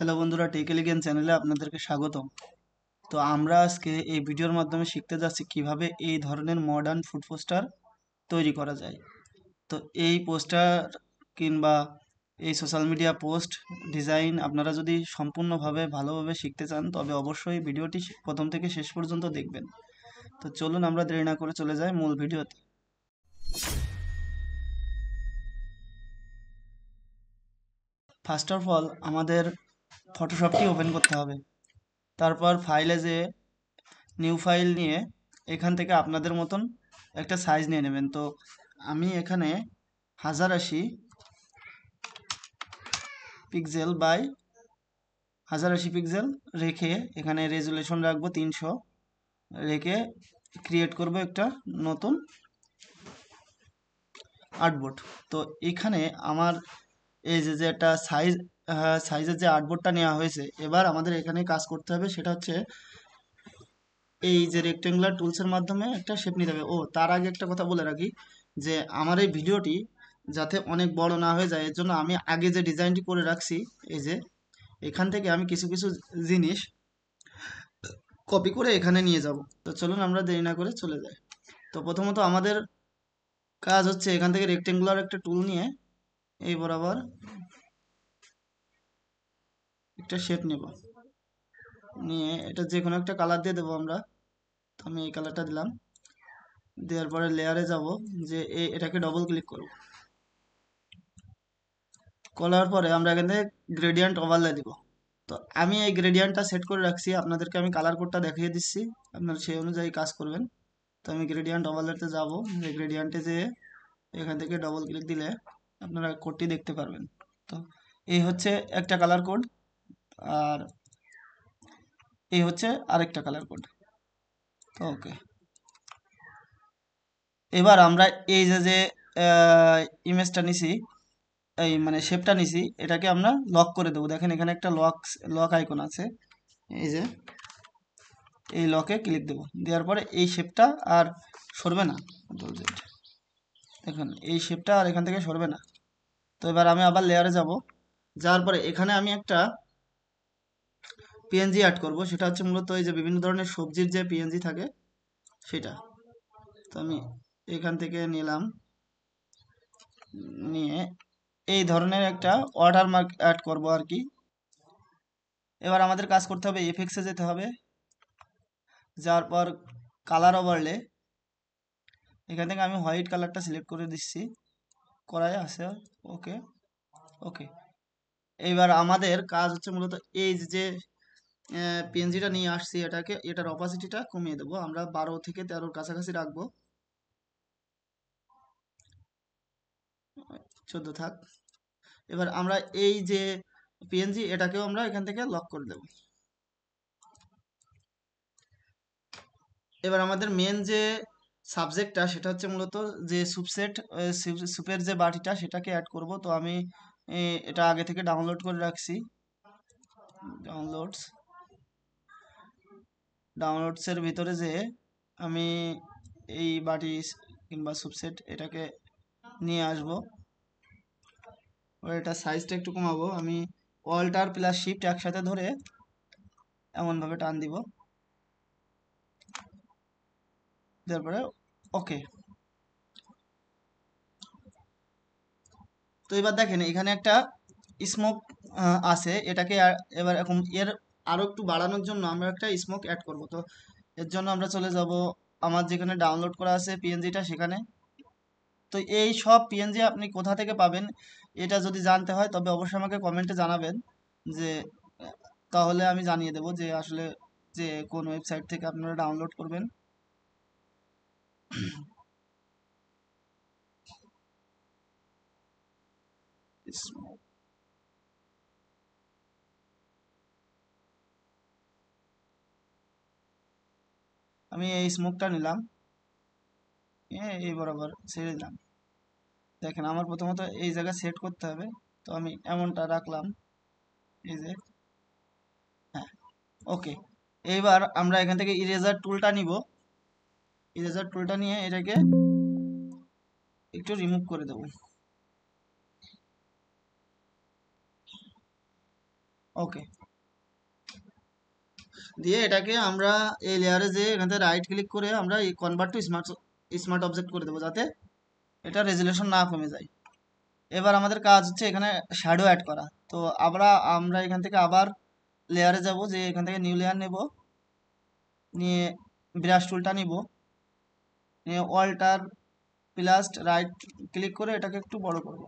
Hello বন্ধুরা, take elegant চ্যানেলে আপনাদেরকে স্বাগতম। তো আমরা আজকে এই ভিডিওর মাধ্যমে শিখতে যাচ্ছি কিভাবে এই ধরনের মডার্ন ফুড পোস্টার তৈরি করা যায়। তো এই পোস্টার কিংবা এই সোশ্যাল মিডিয়া পোস্ট ডিজাইন আপনারা যদি সম্পূর্ণভাবে ভালোভাবে শিখতে চান তবে অবশ্যই ভিডিওটি প্রথম থেকে শেষ পর্যন্ত দেখবেন। তো চলুন আমরা দেরি না করে চলে যাই মূল ভিডিওতে। ফার্স্ট অফ অল আমাদের ফটোশপটি ওপেন করতে হবে। তারপর ফাইলে যে নিউ ফাইল নিয়ে এখান থেকে আপনাদের মতন একটা সাইজ নিয়ে নেবেন। তো আমি এখানে 1080 পিক্সেল বাই 1080 পিক্সেল রেখে এখানে রেজুলেশন রাখবো 300 রেখে ক্রিয়েট করব একটা নতুন আর্টবোর্ড। তো এখানে আমার এই যে একটা সাইজের যে আর্টবোর্ডটা নেওয়া হয়েছে, এবার আমাদের এখানে কাজ করতে হবে, সেটা হচ্ছে এই যে রেক্টেঙ্গুলার টুলসের মাধ্যমে একটা শেপ নিতে হবে। তার আগে একটা কথা বলে রাখি যে আমার এই ভিডিওটি যাতে অনেক বড় না হয়ে যায় এর জন্য আমি আগে যে ডিজাইনটি করে রাখছি, এই যে এখান থেকে আমি কিছু কিছু জিনিস কপি করে এখানে নিয়ে যাব। তো চলুন আমরা দেরি না করে চলে যাই। তো প্রথমত আমাদের কাজ হচ্ছে এখান থেকে রেক্টেঙ্গুলার একটা টুল নিয়ে এই বরাবর একটা শেপ নেব, নিয়ে এটা যে কোনো একটা কালার দিয়ে দেবো আমরা। তো আমি এই কালারটা দিলাম, দেওয়ার পরে লেয়ারে যাব, যে এটাকে ডবল ক্লিক করব, করার পরে আমরা এখান থেকে গ্রেডিয়েন্ট ওভারলে দিব। তো আমি এই গ্রেডিয়েন্টটা সেট করে রাখছি, আপনাদেরকে আমি কালার কোডটা দেখিয়ে দিচ্ছি, আপনারা সেই অনুযায়ী কাজ করবেন। তো আমি গ্রেডিয়েন্ট ওভারলেতে যাব, যে গ্রেডিয়েন্টে যেয়ে এখান থেকে ডবল ক্লিক দিলে আপনারা কোডটি দেখতে পারবেন। তো এই হচ্ছে একটা কালার কোড, আর এই হচ্ছে আরেকটা কালার কোড। তো ওকে, এবার আমরা এই যে ইমেজটা নিছি, এই মানে শেপটা নিছি, এটাকে আমরা লক করে দেবো। দেখেন এখানে একটা লক লক আইকন আছে, এই যে এই লকে ক্লিক দেবো, দেওয়ার পরে এই শেপটা আর সরবে না। দেখুন এই শেপটা আর এখান থেকে সরবে না। তো এবার আমি আবার লেয়ারে যাব, যাওয়ার পরে এখানে আমি একটা পিএনজি অ্যাড করব, সেটা হচ্ছে মূলত এই যে বিভিন্ন ধরনের সবজির যে পিএনজি থাকে সেটা। তো আমি এখান থেকে নিলাম, নিয়ে এই ধরনের একটা ওয়াটারমার্ক অ্যাড করব আর কি। এবার আমাদের কাজ করতে হবে, এফএক্সে যেতে হবে, যাওয়ার পর কালার ওভারলে, এখান থেকে আমি হোয়াইট কালারটা সিলেক্ট করে দিচ্ছি, করাই আছে। ওকে ওকে, এইবার আমাদের কাজ হচ্ছে মূলত এই যে পিএনজিটা নিয়ে আসছি, এটার অপাসিটিটা কমিয়ে দেবো আমরা, 12 থেকে 13-র কাছাকাছি রাখবো, 14 থাক। এবার আমরা এই যে পিএনজি এটাকেও আমরা এখান থেকে লক করে দেব। এবার আমাদের মেন যে সাবজেক্টটা সেটা হচ্ছে মূলত যে সুপের যে বাটিটা সেটাকে অ্যাড করব। তো আমি এটা আগে থেকে ডাউনলোড করে রাখছি, ডাউনলোডসের ভিতরে যে আমি এই বাটি কিংবা সুপসেট এটাকে নিয়ে আসব। এটা সাইজটা একটু কমাবো, আমি অল্টার প্লাস শিফট একসাথে ধরে এমনভাবে টান দিব, তারপরে ওকে। তো এবার দেখেন এখানে একটা স্মোক আছে, এটাকে এবার এখন এর আরো একটু বাড়ানোর জন্য আমরা একটা স্মোক অ্যাড করব। তো এর জন্য আমরা চলে যাব আমার যেখানে ডাউনলোড করা আছে পিএনজিটা সেখানে। তো এই সব পিএনজি আপনি কোথা থেকে পাবেন এটা যদি জানতে হয় তবে অবশ্যই আমাকে কমেন্টে জানাবেন, যে তাহলে আমি জানিয়ে দেব যে আসলে যে কোন ওয়েবসাইট থেকে আপনারা ডাউনলোড করবেন। আমি এই স্মোকটা নিলাম, এই বরাবর ছেড়ে দিলাম। দেখেন আমার প্রথমত এই জায়গা সেট করতে হবে, তো আমি এমনটা রাখলাম, এই যে হ্যাঁ ওকে। এইবার আমরা এখান থেকে ইরেজার টুলটা নিব, ইরেজার টুলটা নিয়ে এটাকে একটু রিমুভ করে দেব। ওকে, দিয়ে এটাকে আমরা এই লেয়ারে যে এখান থেকে রাইট ক্লিক করে আমরা এই convert to smart smart object করে দেবো, যাতে এটা রেজুলেশন না কমে যায়। এবার আমাদের কাজ হচ্ছে এখানে শ্যাডো অ্যাড করা। তো আমরা এখান থেকে আবার লেয়ারে যাব, যে এখান থেকে নিউ লেয়ার নেব, নিয়ে ব্রাশ টুলটা নিব, নিয়ে অল্টার প্লাস রাইট ক্লিক করে এটাকে একটু বড় করব।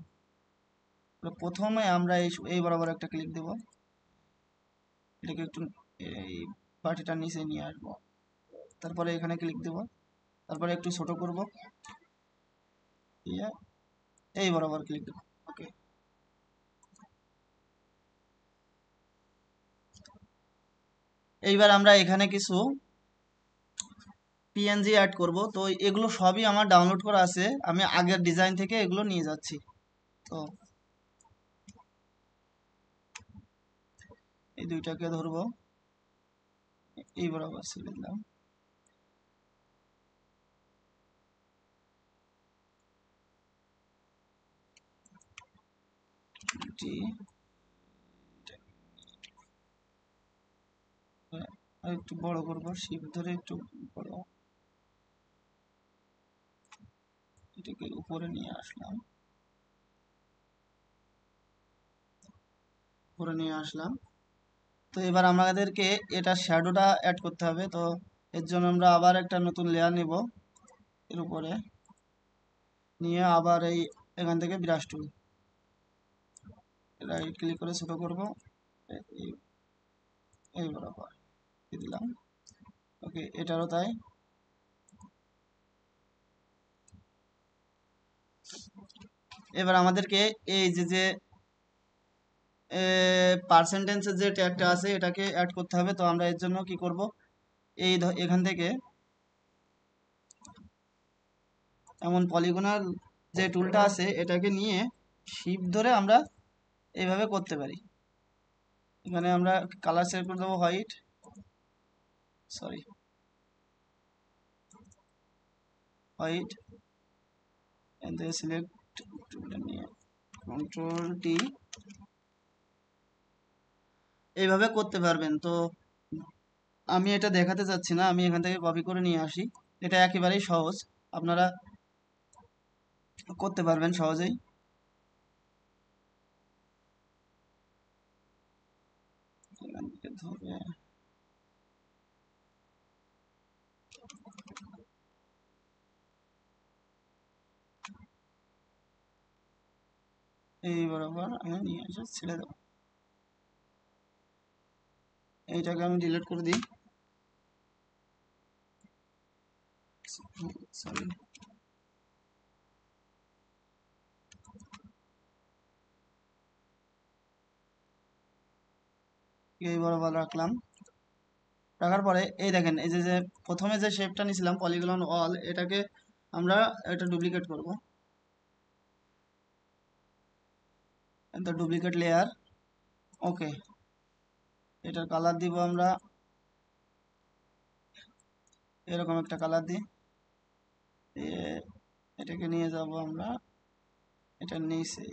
প্রথমে আমরা এই বরাবর একটা ক্লিক দেব, এটাকে একটু এই বাটিটার নিচে নিয়ে আসবো, তারপরে এখানে ক্লিক দেব, তারপরে একটু ছোট করব, দিয়ে এই বরাবর ক্লিক দেব। ওকে, এইবার আমরা এখানে কিছু পিএনজি অ্যাড করব। তো এগুলো সবই আমার ডাউনলোড করা আছে, আমি আগের ডিজাইন থেকে এগুলো নিয়ে যাচ্ছি। তো এই দুইটাকে ধরবো, এই বরাবর ছেড়ে দিলাম। আর একটু বড় করবো, শিপ ধরে একটু বড়, এটাকে উপরে নিয়ে আসলাম, উপরে নিয়ে আসলাম। তো এবার আমাদেরকে এটা শ্যাডোটা অ্যাড করতে হবে। তো এর জন্য আমরা আবার একটা নতুন লেয়ার নিব, এর উপরে নিয়ে আবার এখান থেকে ব্রাশ টুল রাইট ক্লিক করে ছোট করব, এই এই বরাবর দিলাম। ওকে, এটারও তাই। এবার আমাদেরকে এই যে পার্সেন্টেজের যে ট্যাগটা আছে এটাকে অ্যাড করতে হবে। তো আমরা এর জন্য কি করব, এখান থেকে এমন পলিগনাল যে টুলটা আছে এটাকে নিয়ে শিফট ধরে আমরা এইভাবে করতে পারি। এখানে আমরা কালার সিলেক্ট করে দেবো হোয়াইট, সরি হোয়াইট, এতে সিলেক্ট টুলটা নিয়ে কন্ট্রোল টি, এইভাবে করতে পারবেন। তো আমি এটা দেখাতে চাচ্ছি না, আমি এখান থেকে কপি করে নিয়ে আসি। এটা একেবারেই সহজ, আপনারা করতে পারবেন সহজেই। এখান থেকে ধরে এই বরাবর আমি নিয়ে এসে ছেড়ে দেবো। এইটাকে আমি ডিলিট করে দিই, সরি। এই বরাবর রাখলাম, রাখার পরে এই দেখেন, এই যে প্রথমে যে শেপটা নিয়েছিলাম পলিগন অল, এটাকে আমরা এটা ডুপ্লিকেট করব। এটা ডুপ্লিকেট লেয়ার, ওকে। এটার কালার দিব আমরা এরকম একটা কালার দিই, এটাকে নিয়ে যাব আমরা এটা নিচে,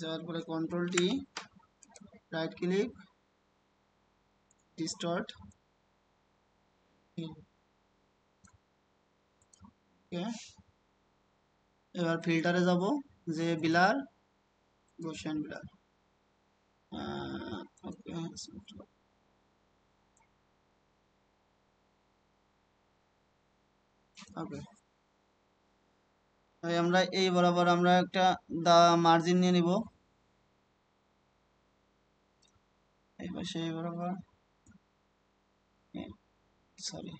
যাওয়ার পরে control T, right click, distort, okay. এবার ফিল্টারে যাব, যে বিলার, গোশিয়ান বিলার, ওকে, ওকে। আমরা এই বরাবর আমরা একটা মার্জিন নিয়ে নিব, এই পাশে এই বরাবর, সরি।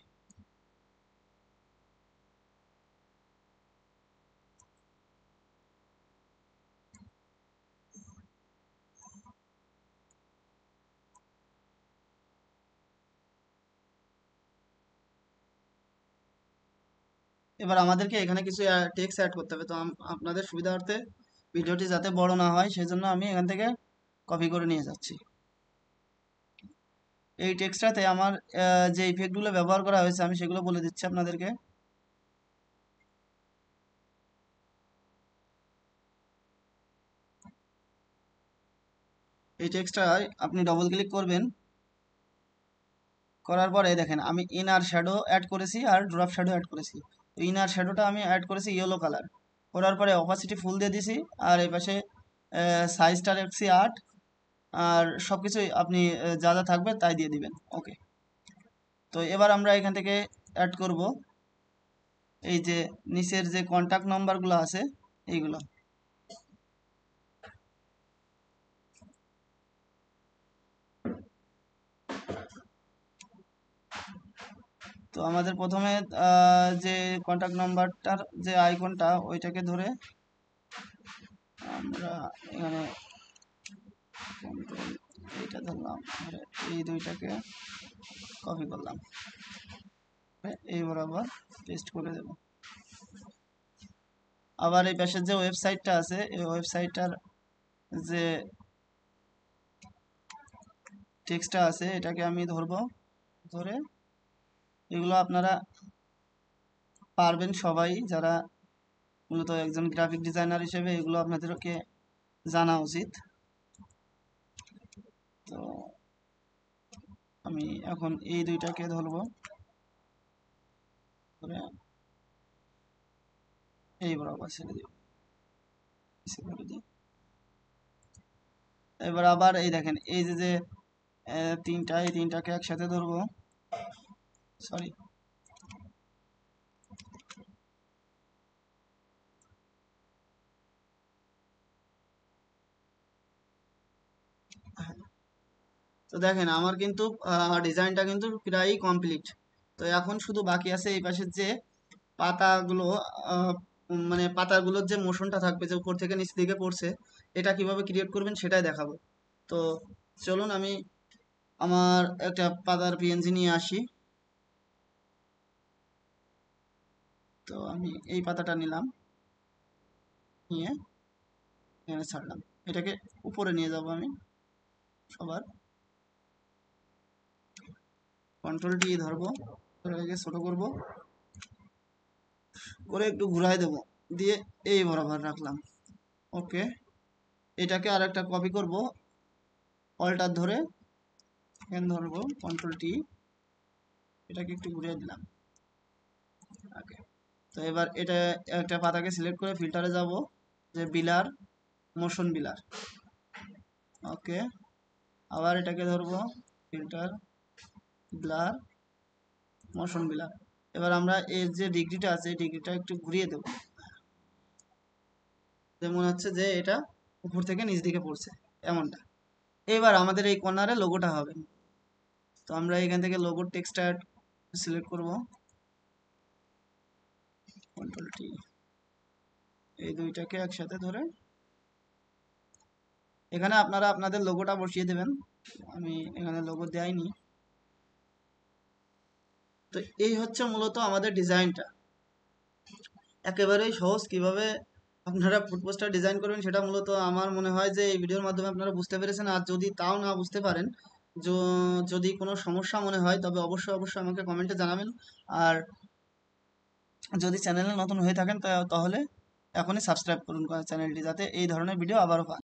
এবার আমাদেরকে এখানে কিছু টেক্সট অ্যাড করতে হবে। তো আপনাদের সুবিধার্থে ভিডিওটি যাতে বড় না হয় সেজন্য আমি এখান থেকে কপি করে নিয়ে যাচ্ছি। এই টেক্সটটাতে আমার যে ইফেক্টগুলো ব্যবহার করা হয়েছে আমি সেগুলো বলে দিচ্ছি আপনাদেরকে। এই টেক্সটটা আপনি ডবল ক্লিক করবেন, করার পরে দেখেন আমি ইনার শ্যাডো অ্যাড করেছি আর ড্রপ শ্যাডো অ্যাড করেছি। তো ইনার শ্যাডোটা আমি অ্যাড করেছি ইয়েলো কালার, করার পরে অপাসিটি ফুল দিয়ে দিছি, আর এই পাশে সাইজটা রাখছি 8, আর সব কিছুই আপনি যা যা থাকবে তাই দিয়ে দিবেন। ওকে, তো এবার আমরা এখান থেকে অ্যাড করব এই যে নিচের যে কন্ট্যাক্ট নাম্বারগুলো আছে এইগুলো। তো আমাদের প্রথমে যে কন্ট্যাক্ট নাম্বারটার যে আইকনটা ওইটাকে ধরে আমরা এখানে এইটা ধরলাম, এই দুইটাকে কপি করলাম, এই বরাবর পেস্ট করে দেব। আবার এই পাশের যে ওয়েবসাইটটা আছে এই ওয়েবসাইটটার যে টেক্সটটা আছে এটাকে আমি ধরবো, ধরে এগুলো আপনারা পারবেন সবাই, যারা মূলত একজন গ্রাফিক ডিজাইনার হিসেবে এগুলো আপনাদেরকে জানা উচিত। তো আমি এখন এই দুইটাকে ধরবো, ধরে এই বরাবর ছেড়ে দিব, এবার আবার এই দেখেন এই যে যে এই তিনটাকে একসাথে ধরবো, সরি তো দেখেন আমার কিন্তু ডিজাইনটা কিন্তু প্রায় কমপ্লিট। তো এখন শুধু বাকি আছে এই পাশের যে পাতাগুলো, মানে পাতাগুলোর যে মোশনটা থাকবে যে উপর থেকে নিচ দিকে পড়ছে, এটা কিভাবে ক্রিয়েট করবেন সেটাই দেখাবো। তো চলুন আমি আমার একটা পাতার পিএনজি নিয়ে আসি। তো আমি এই পাতাটা নিলাম, নিয়ে এখানে ছাড়লাম, এটাকে উপরে নিয়ে যাব আমি সবার, কন্ট্রোল ডি ধরবো, এটাকে ছোট করব, করে একটু ঘুরাই দেব, দিয়ে এই বরাবর রাখলাম। ওকে, এটাকে আর একটা কপি করব, অল্টার ধরে এখানে ধরবো, কন্ট্রোল টি, এটাকে একটু ঘুরিয়ে দিলাম। ওকে, তো এবার এটা একটা পাতাকে সিলেক্ট করে ফিল্টারে যাব, যে বিলার, মোশন বিলার। ওকে, আবার এটাকে ধরবো, ফিল্টার, ব্লার, মোশন বিলার। এবার আমরা এর যে ডিগ্রিটা আছে এই ডিগ্রিটা একটু ঘুরিয়ে দেব, মনে হচ্ছে যে এটা উপর থেকে নিচ দিকে পড়ছে এমনটা। এবার আমাদের এই কর্নারে লোগোটা হবে। তো আমরা এখান থেকে লোগোর টেক্সটটা সিলেক্ট করব, কন্ট্রোল টি, এই দুইটাকে একসাথে ধরে এখানে আপনারা আপনাদের লোগোটা বসিয়ে দেবেন, আমি এখানে লোগো দেইনি। তো এই হচ্ছে মূলত আমাদের ডিজাইনটা, একেবারেই সহজ। কিভাবে আপনারা ফুড পোস্টার ডিজাইন করবেন সেটা মূলত আমার মনে হয় যে এই ভিডিওর মাধ্যমে আপনারা বুঝতে পেরেছেন। আর যদি তাও না বুঝতে পারেন, যদি কোনো সমস্যা মনে হয় তবে অবশ্যই অবশ্যই আমাকে কমেন্টে জানাবেন। আর যদি চ্যানেলে নতুন হয়ে থাকেন তাহলে এখনই সাবস্ক্রাইব করুন চ্যানেলটি, যাতে এই ধরনের ভিডিও আবারও পান।